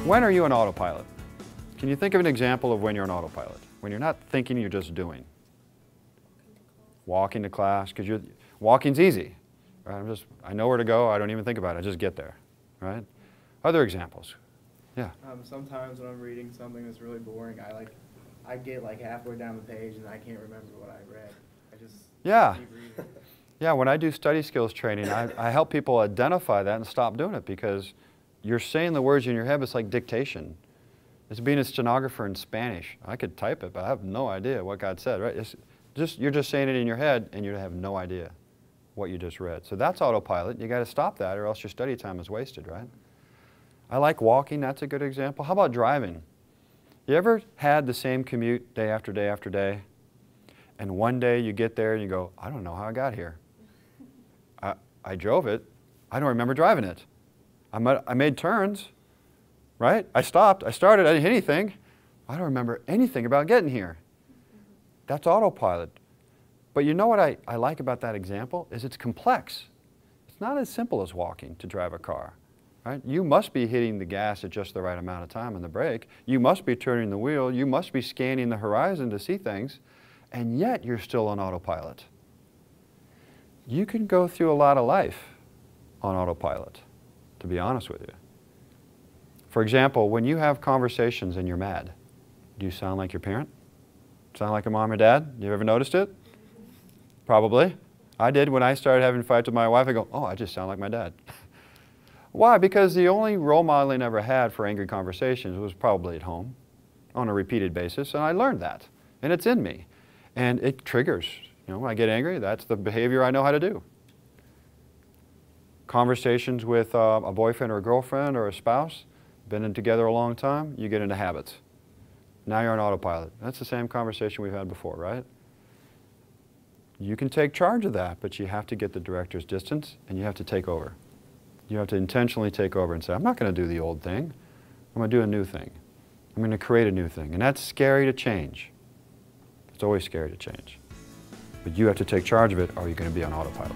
When are you on autopilot? Can you think of an example of when you're on autopilot? When you're not thinking, you're just doing. Walking to class, because walking's easy. Right? I know where to go, I don't even think about it, I just get there. Right? Other examples? Yeah. Sometimes when I'm reading something that's really boring, I get like halfway down the page and I can't remember what I read. I just keep reading. Yeah, when I do study skills training, I help people identify that and stop doing it, because you're saying the words in your head, but it's like dictation. It's being a stenographer in Spanish. I could type it, but I have no idea what God said, right? You're just saying it in your head, and you have no idea what you just read. So that's autopilot. You got to stop that, or else your study time is wasted, right? I like walking. That's a good example. How about driving? You ever had the same commute day after day after day, and one day you get there and you go, I don't know how I got here. I drove it. I don't remember driving it. I made turns, right? I stopped. I started. I didn't hit anything. I don't remember anything about getting here. That's autopilot. But you know what I like about that example is it's complex. It's not as simple as walking to drive a car, right? You must be hitting the gas at just the right amount of time on the brake. You must be turning the wheel. You must be scanning the horizon to see things, and yet you're still on autopilot. You can go through a lot of life on autopilot, to be honest with you. For example, when you have conversations and you're mad, do you sound like your parent? Sound like a mom or dad? You ever noticed it? Probably. I did when I started having fights with my wife. I go, oh, I just sound like my dad. Why? Because the only role model I never had for angry conversations was probably at home on a repeated basis, and I learned that. And it's in me. And it triggers. You know, when I get angry, that's the behavior I know how to do. Conversations with a boyfriend or a girlfriend or a spouse, been together a long time, you get into habits. Now you're on autopilot. That's the same conversation we've had before, right? You can take charge of that, but you have to get the director's distance and you have to take over. You have to intentionally take over and say, I'm not going to do the old thing. I'm going to do a new thing. I'm going to create a new thing. And that's scary to change. It's always scary to change. But you have to take charge of it, or you're going to be on autopilot.